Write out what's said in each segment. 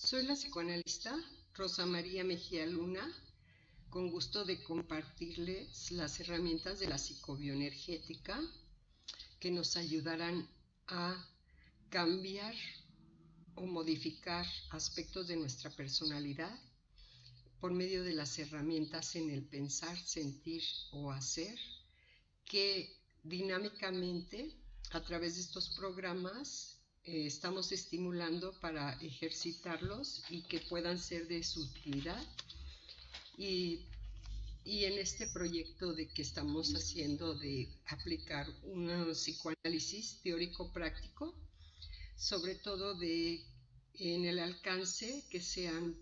Soy la psicoanalista Rosa María Mejía Luna, con gusto de compartirles las herramientas de la psicobioenergética que nos ayudarán a cambiar o modificar aspectos de nuestra personalidad por medio de las herramientas en el pensar, sentir o hacer, que dinámicamente a través de estos programas estamos estimulando para ejercitarlos y que puedan ser de su utilidad. Y en este proyecto de que estamos haciendo de aplicar un psicoanálisis teórico-práctico, sobre todo en el alcance que sean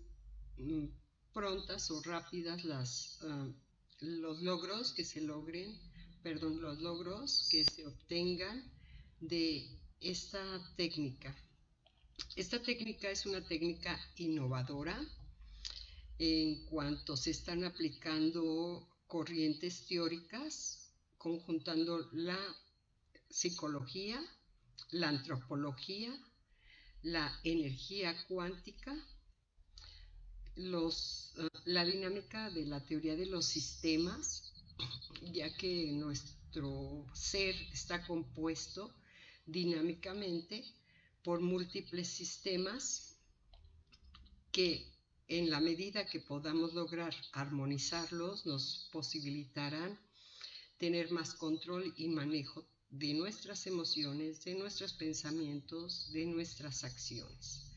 prontas o rápidas los logros que se obtengan de esta técnica. Esta técnica es una técnica innovadora en cuanto se están aplicando corrientes teóricas, conjuntando la psicología, la antropología, la energía cuántica, la dinámica de la teoría de los sistemas, ya que nuestro ser está compuesto dinámicamente por múltiples sistemas que en la medida que podamos lograr armonizarlos nos posibilitarán tener más control y manejo de nuestras emociones, de nuestros pensamientos, de nuestras acciones.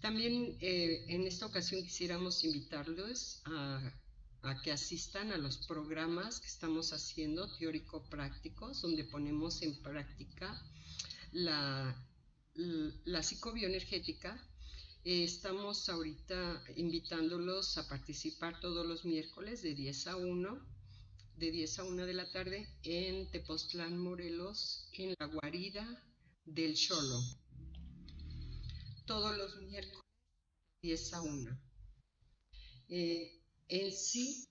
También en esta ocasión quisiéramos invitarlos a que asistan a los programas que estamos haciendo teórico-prácticos, donde ponemos en práctica la psicobioenergética. Estamos ahorita invitándolos a participar todos los miércoles de 10 a 1 de la tarde en Tepoztlán, Morelos, en la guarida del Xolo. Todos los miércoles 10 a 1. En sí,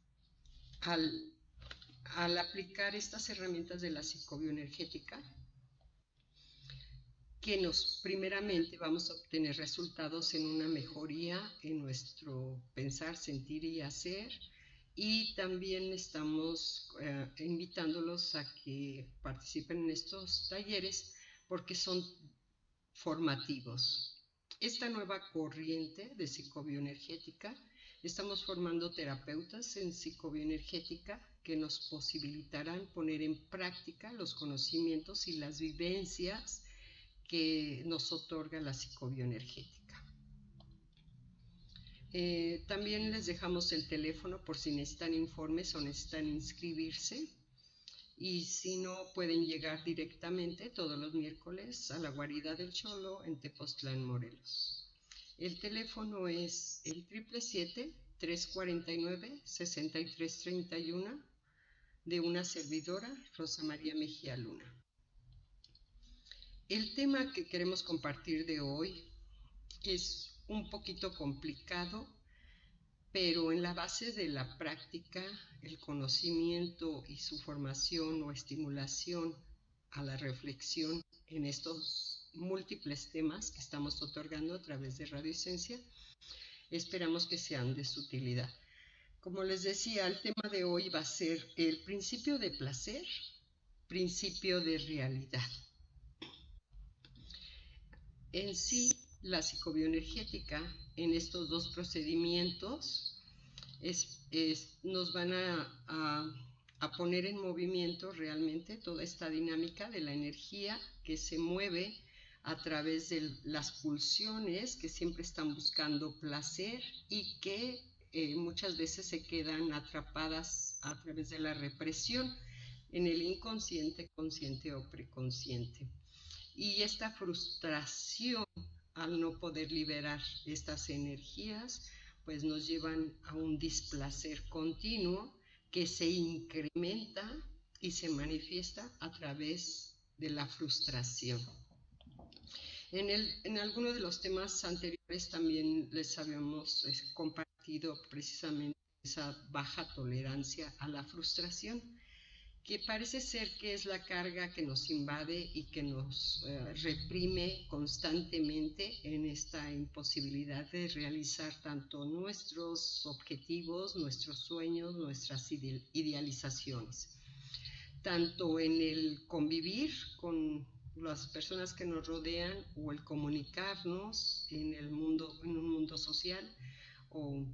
al aplicar estas herramientas de la psicobioenergética, que primeramente vamos a obtener resultados en una mejoría en nuestro pensar, sentir y hacer, y también estamos invitándolos a que participen en estos talleres porque son formativos. Esta nueva corriente de psicobioenergética, estamos formando terapeutas en psicobioenergética que nos posibilitarán poner en práctica los conocimientos y las vivencias que nos otorga la psicobioenergética. También les dejamos el teléfono por si necesitan informes o necesitan inscribirse, y si no, pueden llegar directamente todos los miércoles a la guarida del Xolo en Tepoztlán, Morelos. El teléfono es el 777-349-6331 de una servidora, Rosa María Mejía Luna. El tema que queremos compartir de hoy es un poquito complicado, pero en la base de la práctica, el conocimiento y su formación o estimulación a la reflexión en estos múltiples temas que estamos otorgando a través de Radio Esencia, esperamos que sean de su utilidad. Como les decía, el tema de hoy va a ser el principio de placer, principio de realidad. En sí, la psicobioenergética, en estos dos procedimientos, nos van a poner en movimiento realmente toda esta dinámica de la energía que se mueve a través de las pulsiones que siempre están buscando placer y que muchas veces se quedan atrapadas a través de la represión en el inconsciente, consciente o preconsciente. Y esta frustración al no poder liberar estas energías, pues nos llevan a un displacer continuo que se incrementa y se manifiesta a través de la frustración. En alguno de los temas anteriores también les habíamos compartido precisamente esa baja tolerancia a la frustración, que parece ser que es la carga que nos invade y que nos reprime constantemente en esta imposibilidad de realizar tanto nuestros objetivos, nuestros sueños, nuestras idealizaciones, tanto en el convivir con las personas que nos rodean o el comunicarnos en un mundo social o,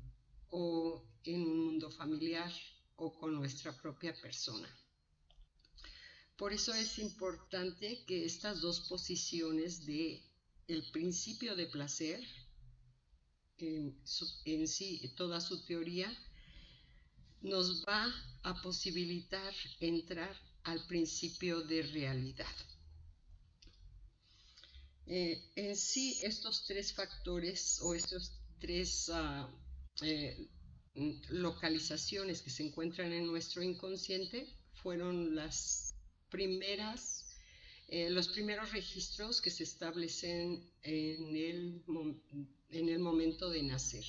o en un mundo familiar o con nuestra propia persona. Por eso es importante que estas dos posiciones de el principio de placer, en sí, toda su teoría, nos va a posibilitar entrar al principio de realidad. En sí, estos tres factores o estos tres localizaciones que se encuentran en nuestro inconsciente fueron los primeros registros que se establecen en el momento de nacer,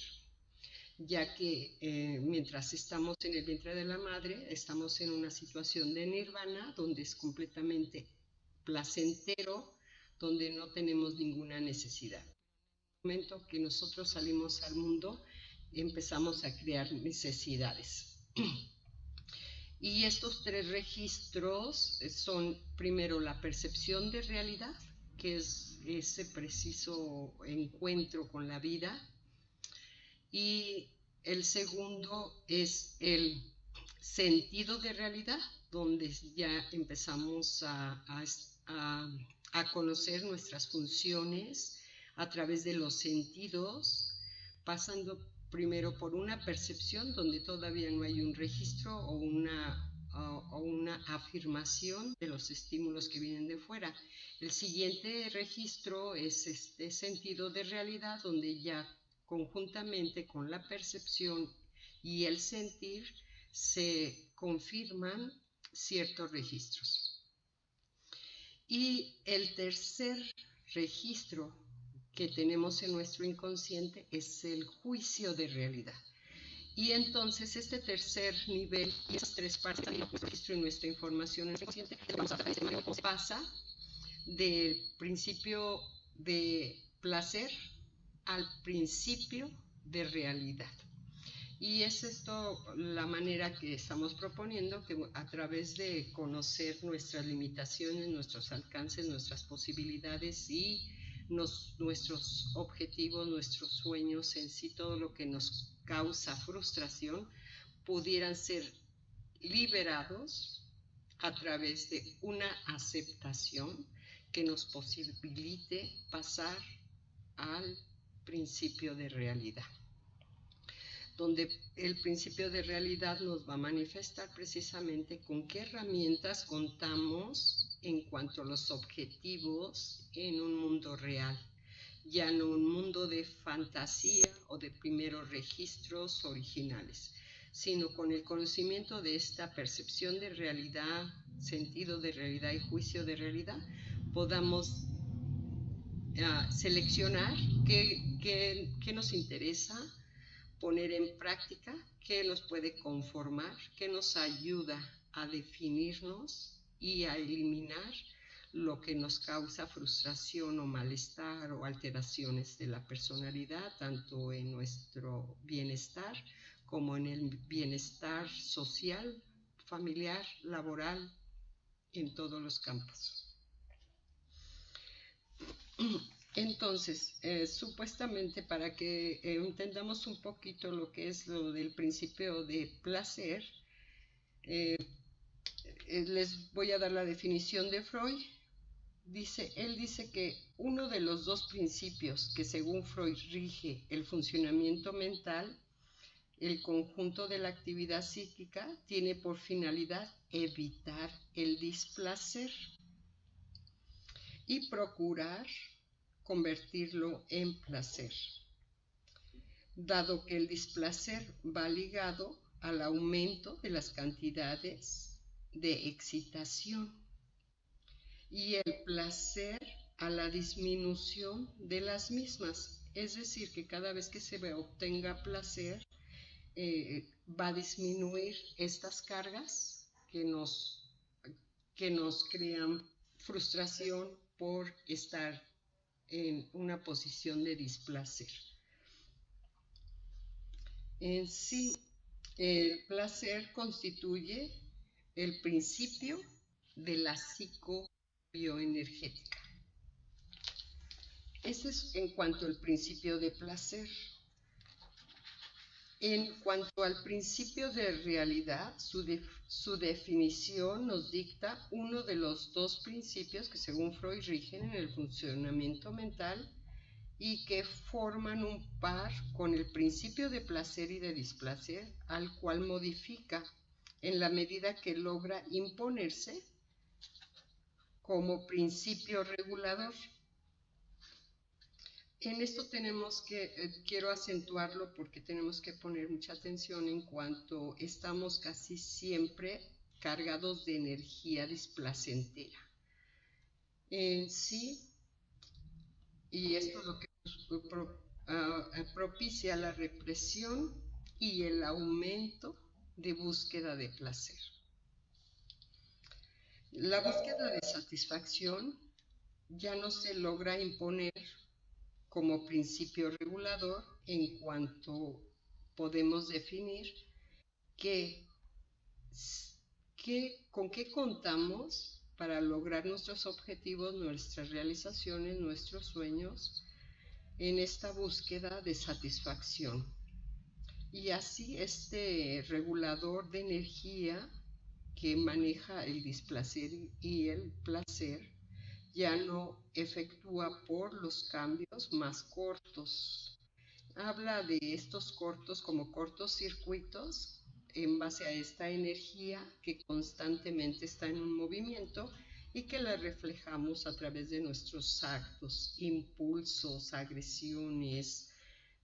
ya que mientras estamos en el vientre de la madre, estamos en una situación de nirvana, donde es completamente placentero, donde no tenemos ninguna necesidad. En el momento que nosotros salimos al mundo, empezamos a crear necesidades. Y estos tres registros son primero la percepción de realidad, que es ese preciso encuentro con la vida, y el segundo es el sentido de realidad, donde ya empezamos a conocer nuestras funciones a través de los sentidos, pasando primero por una percepción donde todavía no hay un registro o una afirmación de los estímulos que vienen de fuera. El siguiente registro es este sentido de realidad, donde ya conjuntamente con la percepción y el sentir se confirman ciertos registros. Y el tercer registro que tenemos en nuestro inconsciente es el juicio de realidad. Y entonces este tercer nivel y esas tres partes, nuestro registro y nuestra información en el inconsciente, pasa del principio de placer al principio de realidad. Y es esto la manera que estamos proponiendo, que a través de conocer nuestras limitaciones, nuestros alcances, nuestras posibilidades y nuestros objetivos, nuestros sueños en sí, todo lo que nos causa frustración, pudieran ser liberados a través de una aceptación que nos posibilite pasar al principio de realidad, donde el principio de realidad nos va a manifestar precisamente con qué herramientas contamos en cuanto a los objetivos en un mundo real, ya no un mundo de fantasía o de primeros registros originales, sino con el conocimiento de esta percepción de realidad, sentido de realidad y juicio de realidad, podamos seleccionar qué nos interesa poner en práctica, qué nos puede conformar, qué nos ayuda a definirnos y a eliminar lo que nos causa frustración o malestar o alteraciones de la personalidad, tanto en nuestro bienestar como en el bienestar social, familiar, laboral, en todos los campos. Entonces, supuestamente para que entendamos un poquito lo que es lo del principio de placer, les voy a dar la definición de Freud. Él dice que uno de los dos principios que según Freud rige el funcionamiento mental, el conjunto de la actividad psíquica, tiene por finalidad evitar el displacer y procurar convertirlo en placer, dado que el displacer va ligado al aumento de las cantidades de excitación y el placer a la disminución de las mismas. Es decir, que cada vez que se obtenga placer, va a disminuir estas cargas que nos que nos crean frustración por estar en una posición de displacer. En sí, el placer constituye el principio de la psicobioenergética. Ese es en cuanto al principio de placer. En cuanto al principio de realidad, su definición nos dicta uno de los dos principios que según Freud rigen en el funcionamiento mental y que forman un par con el principio de placer y de displacer, al cual modifica en la medida que logra imponerse como principio regulador. En esto quiero acentuarlo porque tenemos que poner mucha atención en cuanto estamos casi siempre cargados de energía displacentera. En sí, y esto es lo que propicia la represión y el aumento de búsqueda de placer. La búsqueda de satisfacción ya no se logra imponer como principio regulador en cuanto podemos definir con qué contamos para lograr nuestros objetivos, nuestras realizaciones, nuestros sueños en esta búsqueda de satisfacción. Y así este regulador de energía que maneja el displacer y el placer ya no efectúa por los cambios más cortos. Habla de estos cortos como cortos circuitos en base a esta energía que constantemente está en un movimiento y que la reflejamos a través de nuestros actos, impulsos, agresiones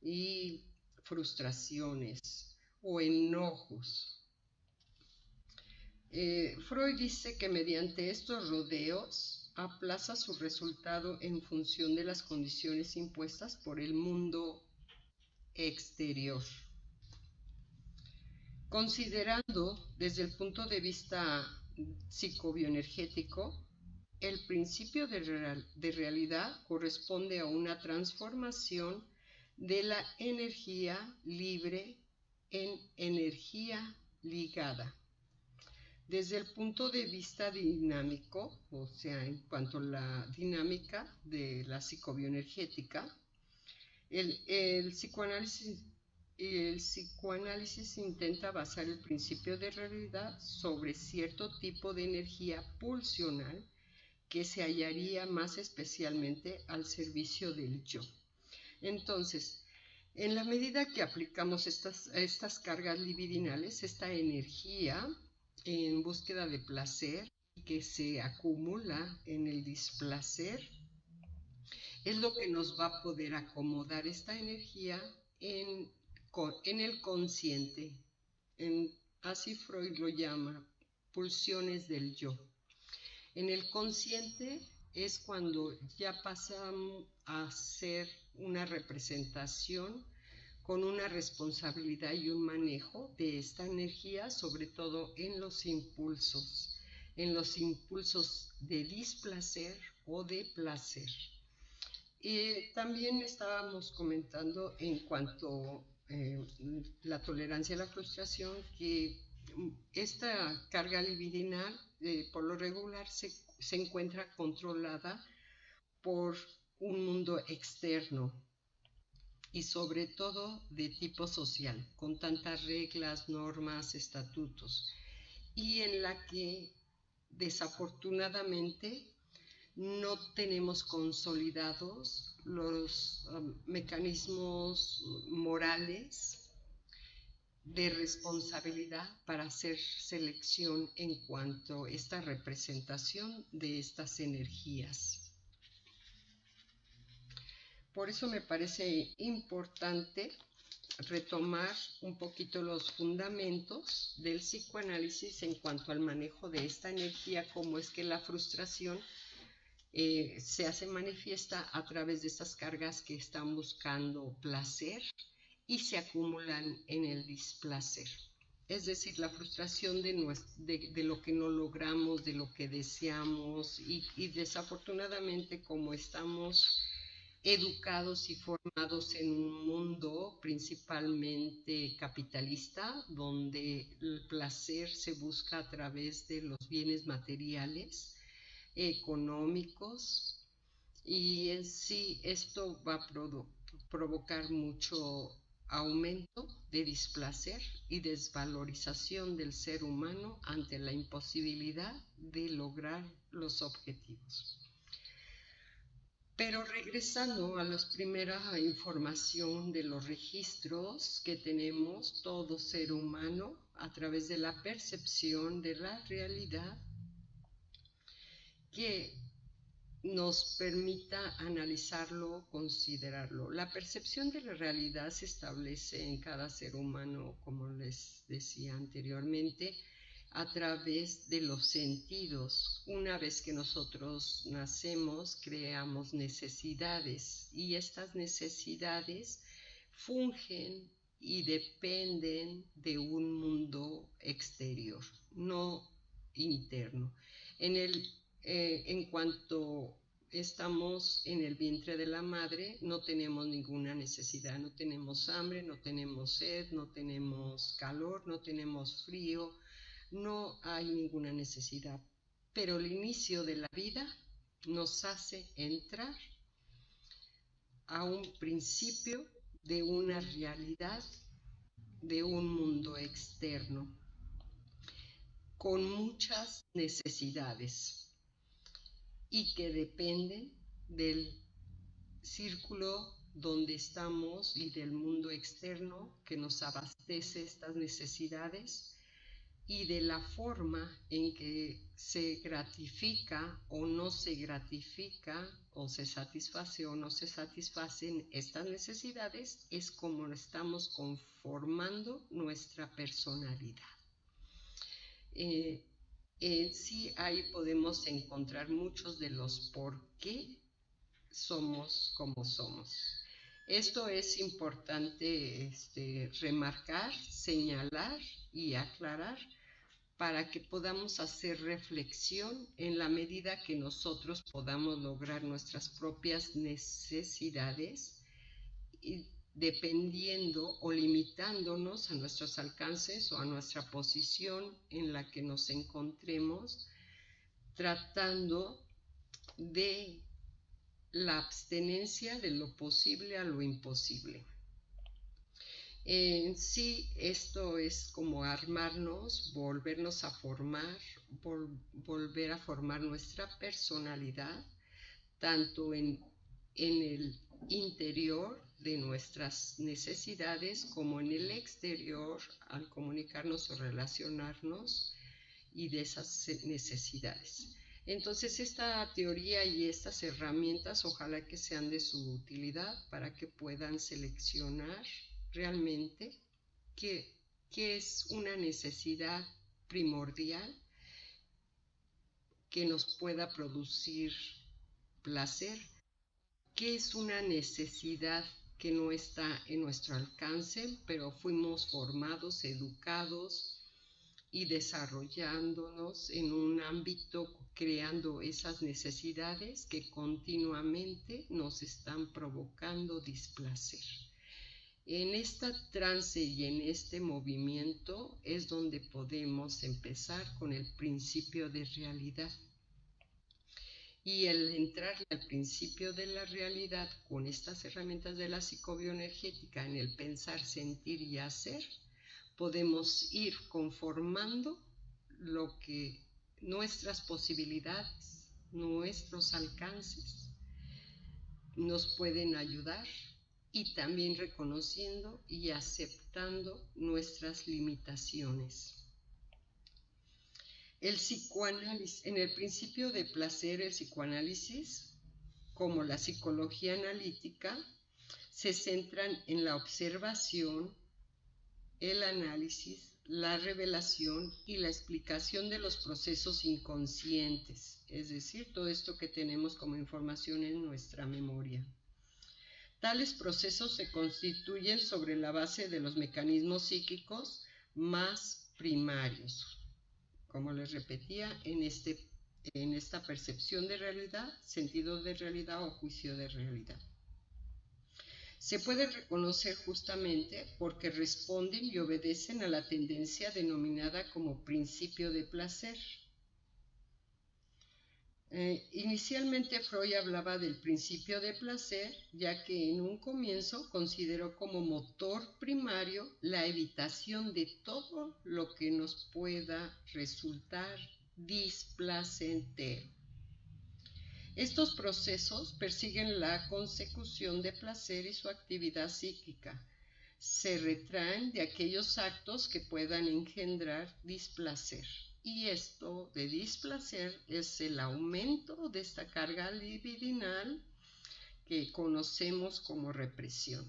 y frustraciones o enojos. Freud dice que mediante estos rodeos aplaza su resultado en función de las condiciones impuestas por el mundo exterior. Considerando desde el punto de vista psicobioenergético, el principio de realidad corresponde a una transformación de la energía libre en energía ligada. Desde el punto de vista dinámico, o sea, en cuanto a la dinámica de la psicobioenergética, el psicoanálisis intenta basar el principio de realidad sobre cierto tipo de energía pulsional que se hallaría más especialmente al servicio del yo. Entonces, en la medida que aplicamos estas cargas libidinales, esta energía en búsqueda de placer que se acumula en el displacer, es lo que nos va a poder acomodar esta energía en el consciente. Así Freud lo llama, pulsiones del yo. En el consciente es cuando ya pasamos a ser una representación con una responsabilidad y un manejo de esta energía, sobre todo en los impulsos de displacer o de placer. También estábamos comentando en cuanto a la tolerancia a la frustración, que esta carga libidinal por lo regular se encuentra controlada por un mundo externo y sobre todo de tipo social, con tantas reglas, normas, estatutos, y en la que desafortunadamente no tenemos consolidados los mecanismos morales de responsabilidad para hacer selección en cuanto a esta representación de estas energías. Por eso me parece importante retomar un poquito los fundamentos del psicoanálisis en cuanto al manejo de esta energía, cómo es que la frustración se hace manifiesta a través de estas cargas que están buscando placer y se acumulan en el displacer. es decir, la frustración de lo que no logramos, de lo que deseamos y desafortunadamente como estamos educados y formados en un mundo principalmente capitalista, donde el placer se busca a través de los bienes materiales, económicos, y en sí esto va a provocar mucho aumento de displacer y desvalorización del ser humano ante la imposibilidad de lograr los objetivos. Pero regresando a la primera información de los registros que tenemos todo ser humano a través de la percepción de la realidad, que nos permita analizarlo, considerarlo. La percepción de la realidad se establece en cada ser humano, como les decía anteriormente, a través de los sentidos. Una vez que nosotros nacemos, creamos necesidades y estas necesidades fungen y dependen de un mundo exterior, no interno. En cuanto estamos en el vientre de la madre, no tenemos ninguna necesidad, no tenemos hambre, no tenemos sed, no tenemos calor, no tenemos frío, no hay ninguna necesidad. Pero el inicio de la vida nos hace entrar a un principio de una realidad, de un mundo externo, con muchas necesidades y que dependen del círculo donde estamos y del mundo externo que nos abastece estas necesidades y de la forma en que se gratifica o no se gratifica o se satisface o no se satisfacen estas necesidades es como estamos conformando nuestra personalidad. Sí, ahí podemos encontrar muchos de los por qué somos como somos. Esto es importante remarcar, señalar y aclarar para que podamos hacer reflexión en la medida que nosotros podamos lograr nuestras propias necesidades y dependiendo o limitándonos a nuestros alcances o a nuestra posición en la que nos encontremos, tratando de la abstenencia de lo posible a lo imposible. En sí, esto es como armarnos, volvernos a formar, volver a formar nuestra personalidad, tanto en el interior de nuestras necesidades como en el exterior al comunicarnos o relacionarnos y de esas necesidades. Entonces esta teoría y estas herramientas ojalá que sean de su utilidad para que puedan seleccionar realmente qué es una necesidad primordial que nos pueda producir placer, qué es una necesidad que no está en nuestro alcance, pero fuimos formados, educados y desarrollándonos en un ámbito, creando esas necesidades que continuamente nos están provocando displacer. En esta trance y en este movimiento es donde podemos empezar con el principio de realidad. Y el entrar al principio de la realidad con estas herramientas de la psicobioenergética en el pensar, sentir y hacer, podemos ir conformando lo que nuestras posibilidades, nuestros alcances nos pueden ayudar y también reconociendo y aceptando nuestras limitaciones. El psicoanálisis, en el principio de placer, el psicoanálisis, como la psicología analítica, se centran en la observación, el análisis, la revelación y la explicación de los procesos inconscientes, es decir, todo esto que tenemos como información en nuestra memoria. Tales procesos se constituyen sobre la base de los mecanismos psíquicos más primarios. Como les repetía, en esta percepción de realidad, sentido de realidad o juicio de realidad. Se puede reconocer justamente porque responden y obedecen a la tendencia denominada como principio de placer. Inicialmente Freud hablaba del principio de placer, ya que en un comienzo consideró como motor primario la evitación de todo lo que nos pueda resultar displacentero. Estos procesos persiguen la consecución de placer y su actividad psíquica. Se retraen de aquellos actos que puedan engendrar displacer. Y esto de displacer es el aumento de esta carga libidinal que conocemos como represión.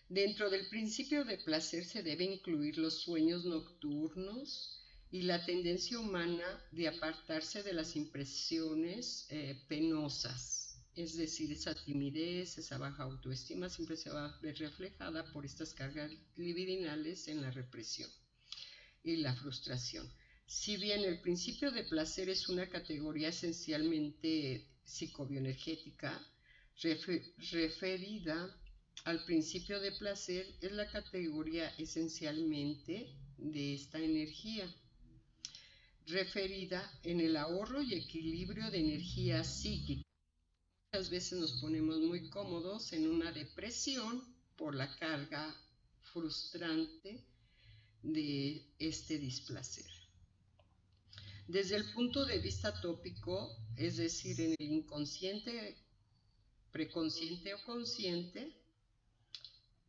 Dentro del principio de placer se debe incluir los sueños nocturnos y la tendencia humana de apartarse de las impresiones penosas. Es decir, esa timidez, esa baja autoestima siempre se va a ver reflejada por estas cargas libidinales en la represión y la frustración. Si bien el principio de placer es una categoría esencialmente psicobioenergética, referida al principio de placer, es la categoría esencialmente de esta energía, referida en el ahorro y equilibrio de energía psíquica. Muchas veces nos ponemos muy cómodos en una depresión por la carga frustrante de este displacer. Desde el punto de vista tópico, es decir, en el inconsciente, preconsciente o consciente,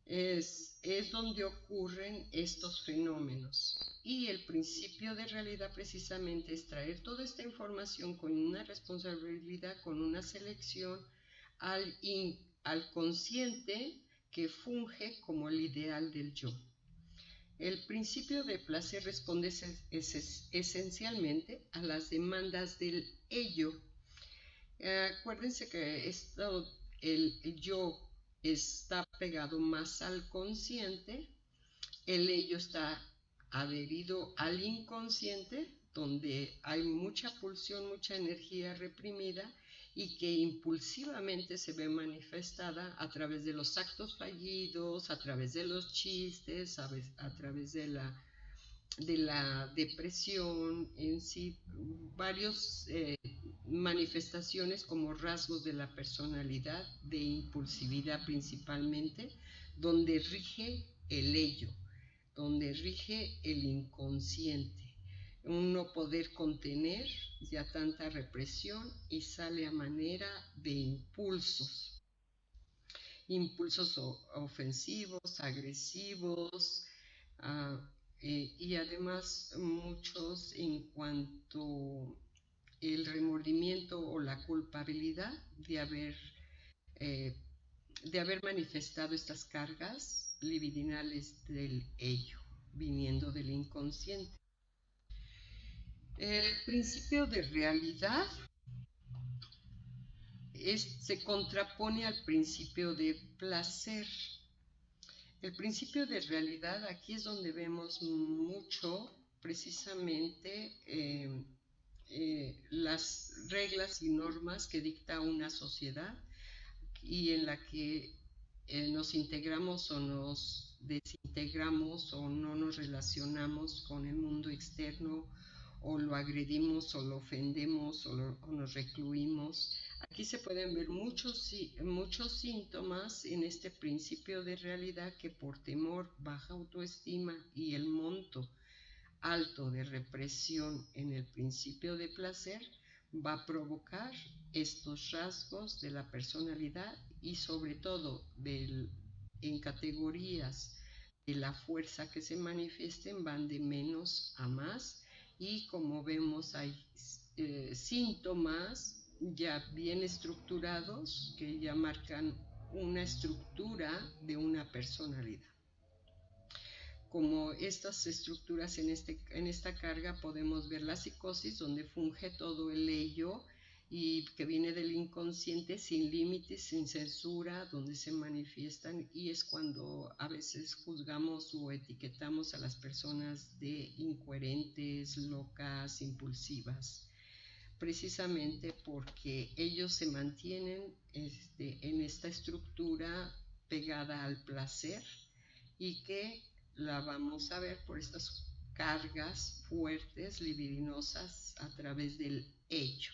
es donde ocurren estos fenómenos. Y el principio de realidad precisamente es traer toda esta información con una responsabilidad, con una selección al consciente que funge como el ideal del yo. El principio de placer responde esencialmente a las demandas del ello. Acuérdense que el yo está pegado más al consciente, el ello está adherido al inconsciente, donde hay mucha pulsión, mucha energía reprimida y que impulsivamente se ve manifestada a través de los actos fallidos, a través de los chistes, a través de la depresión en sí, varias manifestaciones como rasgos de la personalidad, de impulsividad principalmente, donde rige el ello, donde rige el inconsciente, un no poder contener ya tanta represión y sale a manera de impulsos ofensivos, agresivos, y además muchos en cuanto el remordimiento o la culpabilidad de haber manifestado estas cargas libidinales del ello, viniendo del inconsciente. El principio de realidad se contrapone al principio de placer. El principio de realidad, aquí es donde vemos mucho precisamente las reglas y normas que dicta una sociedad y en la que nos integramos o nos desintegramos o no nos relacionamos con el mundo externo o lo agredimos o lo ofendemos o nos recluimos. Aquí se pueden ver muchos síntomas en este principio de realidad que por temor, baja autoestima y el monto alto de represión en el principio de placer va a provocar estos rasgos de la personalidad y sobre todo en categorías de la fuerza que se manifiesten van de menos a más y como vemos hay síntomas ya bien estructurados que ya marcan una estructura de una personalidad. Como estas estructuras en esta carga podemos ver la psicosis donde funge todo el ello y que viene del inconsciente, sin límites, sin censura, donde se manifiestan, y es cuando a veces juzgamos o etiquetamos a las personas de incoherentes, locas, impulsivas, precisamente porque ellos se mantienen en esta estructura pegada al placer, y que la vamos a ver por estas cargas fuertes, libidinosas, a través del hecho.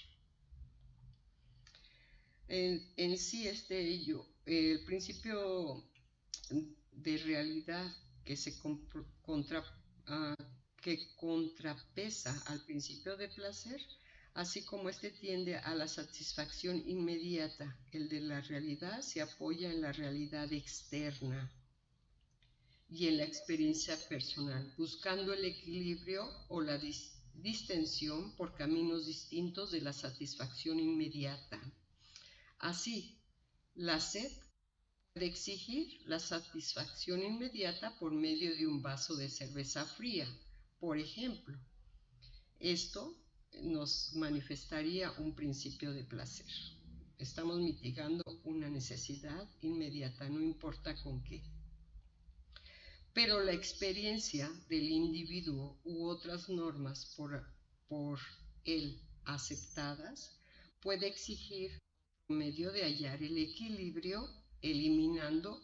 En sí, el principio de realidad que que contrapesa al principio de placer, así como tiende a la satisfacción inmediata. El de la realidad se apoya en la realidad externa y en la experiencia personal, buscando el equilibrio o la distensión por caminos distintos de la satisfacción inmediata. Así, la sed puede exigir la satisfacción inmediata por medio de un vaso de cerveza fría, por ejemplo. Esto nos manifestaría un principio de placer. Estamos mitigando una necesidad inmediata, no importa con qué. Pero la experiencia del individuo u otras normas por él aceptadas puede exigir medio de hallar el equilibrio, eliminando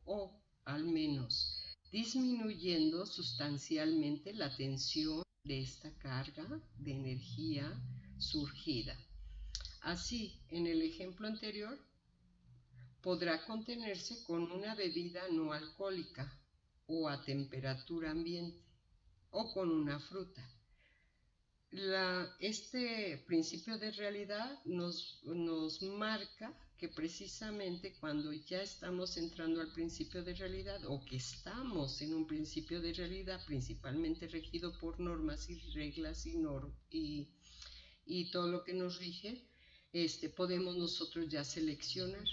o al menos disminuyendo sustancialmente la tensión de esta carga de energía surgida. Así, en el ejemplo anterior, podrá contenerse con una bebida no alcohólica o a temperatura ambiente o con una fruta. Este principio de realidad nos marca que precisamente cuando ya estamos entrando al principio de realidad, o que estamos en un principio de realidad principalmente regido por normas y reglas y todo lo que nos rige, podemos nosotros ya seleccionar.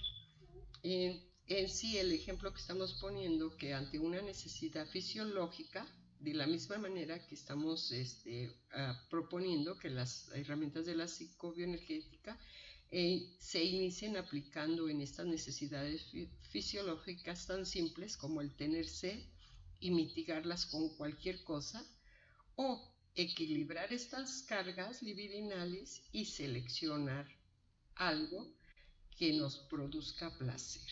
En sí, el ejemplo que estamos poniendo, que ante una necesidad fisiológica, de la misma manera que estamos proponiendo que las herramientas de la psicobioenergética se inicien aplicando en estas necesidades fisiológicas tan simples como el tener sed y mitigarlas con cualquier cosa, o equilibrar estas cargas libidinales y seleccionar algo que nos produzca placer,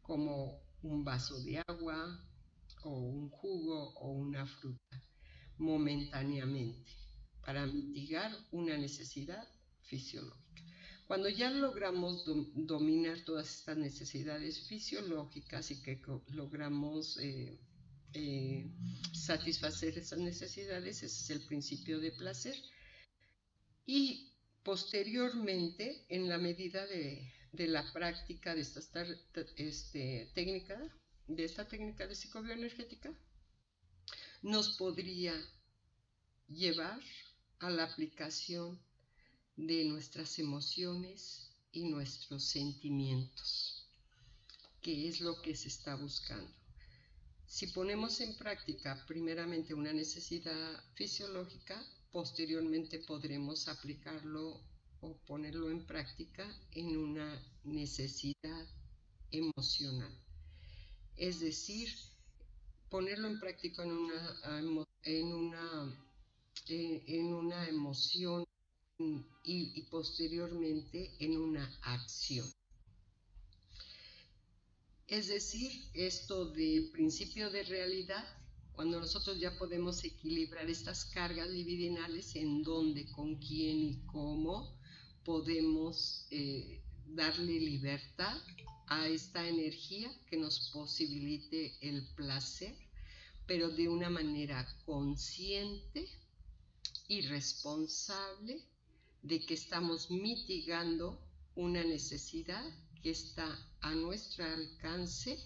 como un vaso de agua, o un jugo o una fruta, momentáneamente, para mitigar una necesidad fisiológica. Cuando ya logramos dominar todas estas necesidades fisiológicas y que logramos satisfacer esas necesidades, ese es el principio de placer. Y posteriormente, en la medida de la práctica de esta técnica de psicobioenergética, nos podría llevar a la aplicación de nuestras emociones y nuestros sentimientos, que es lo que se está buscando. Si ponemos en práctica primeramente una necesidad fisiológica, posteriormente podremos aplicarlo o ponerlo en práctica en una necesidad emocional. Es decir, ponerlo en práctica en una emoción y posteriormente en una acción. Es decir, esto de principio de realidad, cuando nosotros ya podemos equilibrar estas cargas libidinales, en dónde, con quién y cómo podemos darle libertad a esta energía que nos posibilite el placer, pero de una manera consciente y responsable de que estamos mitigando una necesidad que está a nuestro alcance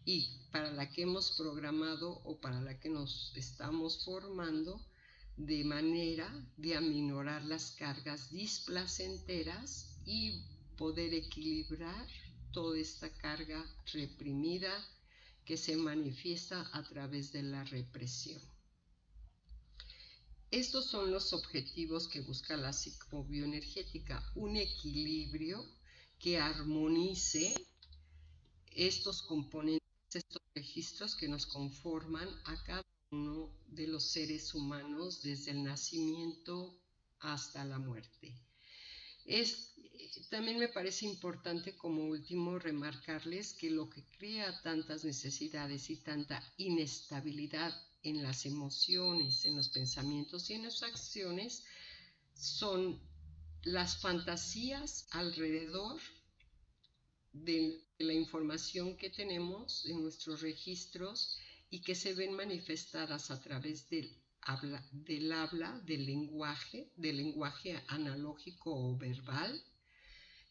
y para la que hemos programado o para la que nos estamos formando, de manera de aminorar las cargas displacenteras y poder equilibrar toda esta carga reprimida que se manifiesta a través de la represión. Estos son los objetivos que busca la psicobioenergética, un equilibrio que armonice estos componentes, estos registros que nos conforman a cada uno de los seres humanos desde el nacimiento hasta la muerte. También me parece importante como último remarcarles que lo que crea tantas necesidades y tanta inestabilidad en las emociones, en los pensamientos y en las acciones son las fantasías alrededor de la información que tenemos en nuestros registros y que se ven manifestadas a través del habla, del lenguaje analógico o verbal,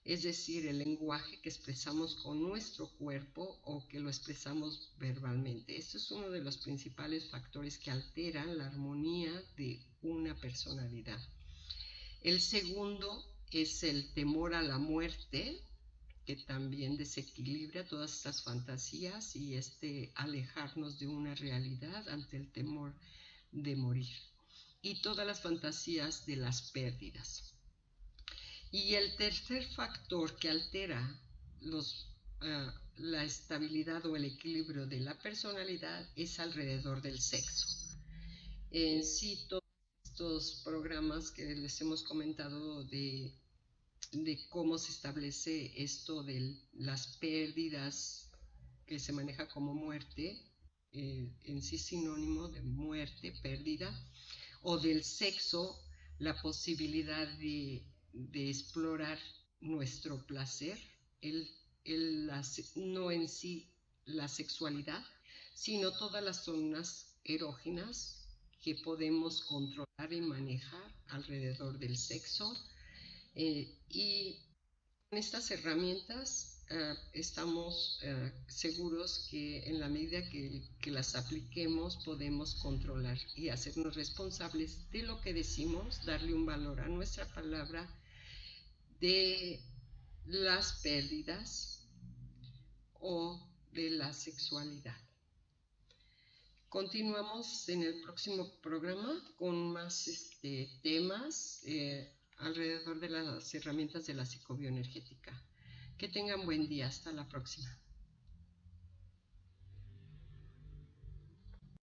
es decir, el lenguaje que expresamos con nuestro cuerpo o que lo expresamos verbalmente. Esto es uno de los principales factores que alteran la armonía de una personalidad. El segundo es el temor a la muerte, que también desequilibra todas estas fantasías y alejarnos de una realidad ante el temor de morir. Y todas las fantasías de las pérdidas. Y el tercer factor que altera la estabilidad o el equilibrio de la personalidad es alrededor del sexo. En sí, todos estos programas que les hemos comentado de cómo se establece esto de las pérdidas, que se maneja como muerte, en sí sinónimo de muerte, pérdida, o del sexo, la posibilidad de explorar nuestro placer, no en sí la sexualidad, sino todas las zonas erógenas que podemos controlar y manejar alrededor del sexo. Y con estas herramientas estamos seguros que en la medida que las apliquemos podemos controlar y hacernos responsables de lo que decimos, darle un valor a nuestra palabra, de las pérdidas o de la sexualidad. Continuamos en el próximo programa con más temas alrededor de las herramientas de la psicobioenergética. Que tengan buen día. Hasta la próxima.